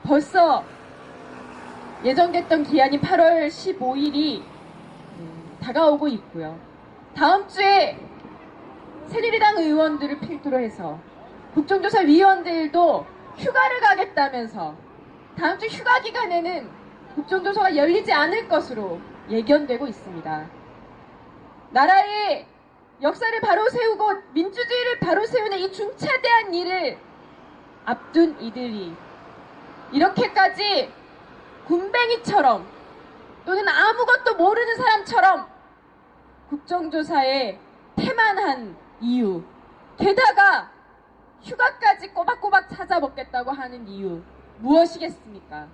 벌써 예정됐던 기한인 8월 15일이 다가오고 있고요. 다음 주에 새누리당 의원들을 필두로 해서 국정조사위원들도 휴가를 가겠다면서 다음 주 휴가 기간에는 국정조사가 열리지 않을 것으로 예견되고 있습니다. 나라의 역사를 바로 세우고 민주주의를 바로 세우는 이 중차대한 일을 앞둔 이들이 이렇게까지 군뱅이처럼 또는 아무것도 모르는 사람처럼 국정조사에 태만한 이유, 게다가 휴가까지 꼬박꼬박 찾아먹겠다고 하는 이유 무엇이겠습니까?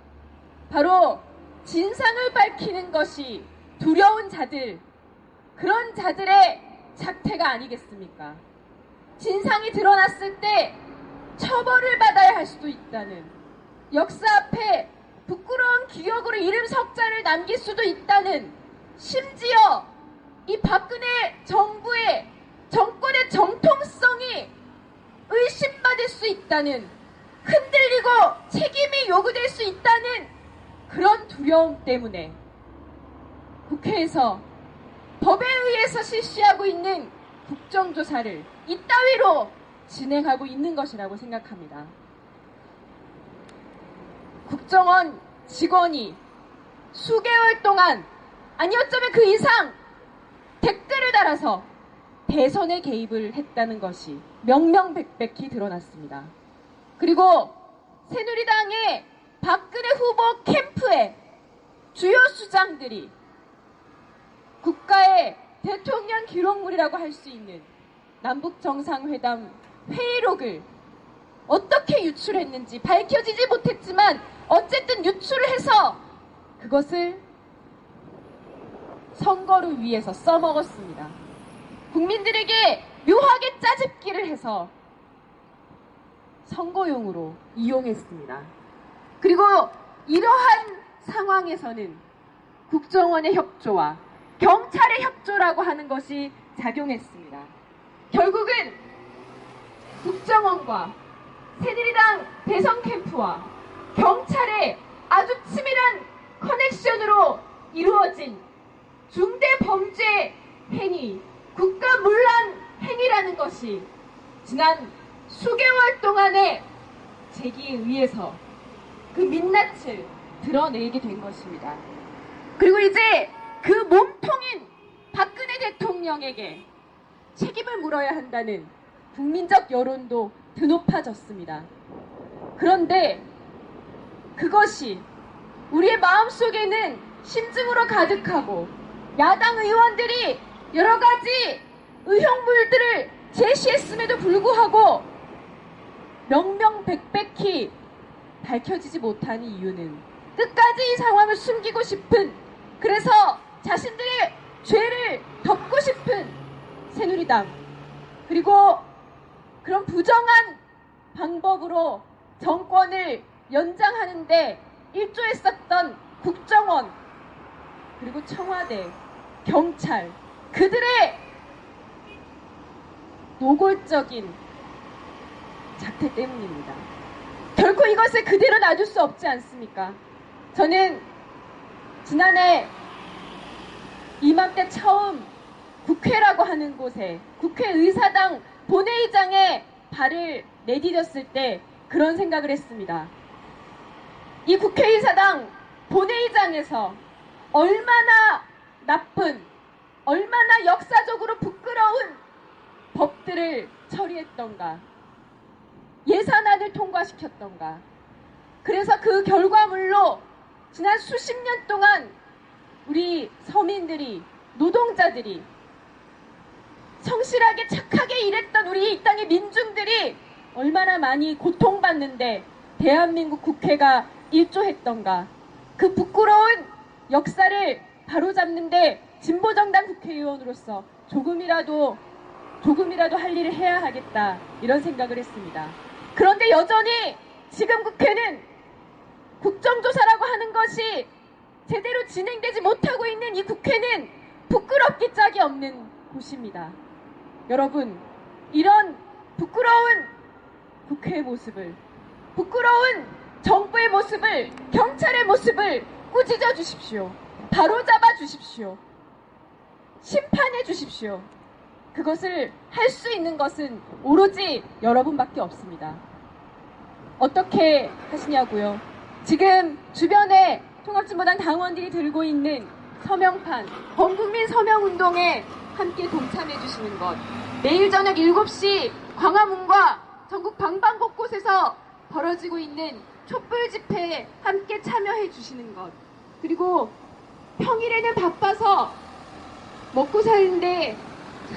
바로 진상을 밝히는 것이 두려운 자들, 그런 자들의 작태가 아니겠습니까? 진상이 드러났을 때 처벌을 받아야 할 수도 있다는, 역사 앞에 부끄러운 기억으로 이름 석자를 남길 수도 있다는, 심지어 이 박근혜 정부의 정권의 정통성이 의심받을 수 있다는, 흔들리고 책임이 요구될 수 있다는 그런 두려움 때문에 국회에서 법에 의해서 실시하고 있는 국정조사를 이따위로 진행하고 있는 것이라고 생각합니다. 국정원 직원이 수개월 동안, 아니 어쩌면 그 이상 댓글을 달아서 대선에 개입을 했다는 것이 명명백백히 드러났습니다. 그리고 새누리당의 박근혜 후보 캠프의 주요 수장들이 국가의 대통령 기록물이라고 할 수 있는 남북정상회담 회의록을 어떻게 유출했는지 밝혀지지 못했지만 어쨌든 유출을 해서 그것을 선거를 위해서 써먹었습니다. 국민들에게 묘하게 짜집기를 해서 선거용으로 이용했습니다. 그리고 이러한 상황에서는 국정원의 협조와 경찰의 협조라고 하는 것이 작용했습니다. 결국은 국정원과 새누리당 대선 캠프와 경찰의 아주 치밀한 커넥션으로 이루어진 중대범죄 행위, 국가문란 행위라는 것이 지난 수개월 동안의 재기에 의해서 그 민낯을 드러내게 된 것입니다. 그리고 이제 그 몸통인 박근혜 대통령에게 책임을 물어야 한다는 국민적 여론도 드높아졌습니다. 그런데 그것이 우리의 마음속에는 심증으로 가득하고 야당 의원들이 여러 가지 의혹물들을 제시했음에도 불구하고 명명백백히 밝혀지지 못하는 이유는 끝까지 이 상황을 숨기고 싶은, 그래서 자신들의 죄를 덮고 싶은 새누리당, 그리고 그런 부정한 방법으로 정권을 연장하는데 일조했었던 국정원, 그리고 청와대, 경찰, 그들의 노골적인 작태 때문입니다. 결코 이것을 그대로 놔둘 수 없지 않습니까? 저는 지난해 이맘때 처음 국회라고 하는 곳에 국회의사당 본회의장에 발을 내디뎠을 때 그런 생각을 했습니다. 이 국회의사당 본회의장에서 얼마나 나쁜, 얼마나 역사적으로 부끄러운 법들을 처리했던가, 예산안을 통과시켰던가. 그래서 그 결과물로 지난 수십 년 동안 우리 서민들이, 노동자들이, 성실하게 착하게 일했던 우리 이 땅의 민중들이 얼마나 많이 고통받는데 대한민국 국회가 일조했던가. 그 부끄러운 역사를 바로잡는데 진보정당 국회의원으로서 조금이라도 할 일을 해야 하겠다, 이런 생각을 했습니다. 그런데 여전히 지금 국회는 국정조사라고 하는 것이 제대로 진행되지 못하고 있는 이 국회는 부끄럽기 짝이 없는 곳입니다. 여러분, 이런 부끄러운 국회의 모습을, 부끄러운 정부의 모습을, 경찰의 모습을 꾸짖어 주십시오. 바로잡아 주십시오. 심판해 주십시오. 그것을 할 수 있는 것은 오로지 여러분밖에 없습니다. 어떻게 하시냐고요? 지금 주변에 통합진보당 당원들이 들고 있는 서명판, 범국민 서명운동에 함께 동참해 주시는 것, 내일 저녁 7시 광화문과 전국 방방곳곳에서 벌어지고 있는 촛불 집회에 함께 참여해 주시는 것, 그리고 평일에는 바빠서 먹고 사는데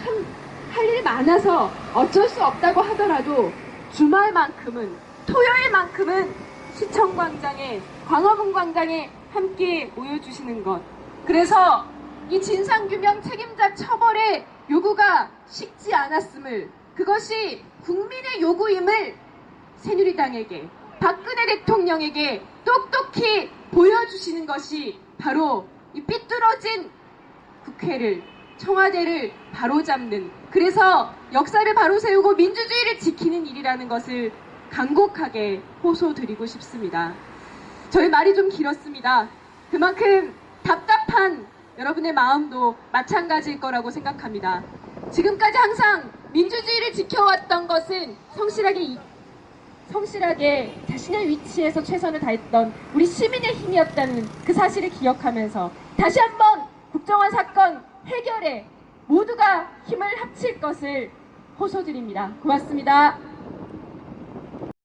참 할 일 많아서 어쩔 수 없다고 하더라도 주말만큼은, 토요일만큼은 시청광장에, 광화문 광장에 함께 모여주시는 것. 그래서 이 진상규명 책임자 처벌의 요구가 쉽지 않았음을, 그것이 국민의 요구임을 새누리당에게, 박근혜 대통령에게 똑똑히 보여주시는 것이 바로 이 삐뚤어진 국회를, 청와대를 바로잡는, 그래서 역사를 바로 세우고 민주주의를 지키는 일이라는 것을 간곡하게 호소드리고 싶습니다. 저희 말이 좀 길었습니다. 그만큼 답답한 여러분의 마음도 마찬가지일 거라고 생각합니다. 지금까지 항상 민주주의를 지켜왔던 것은 성실하게 자신의 위치에서 최선을 다했던 우리 시민의 힘이었다는 그 사실을 기억하면서 다시 한번 국정원 사건 해결에 모두가 힘을 합칠 것을 호소드립니다. 고맙습니다.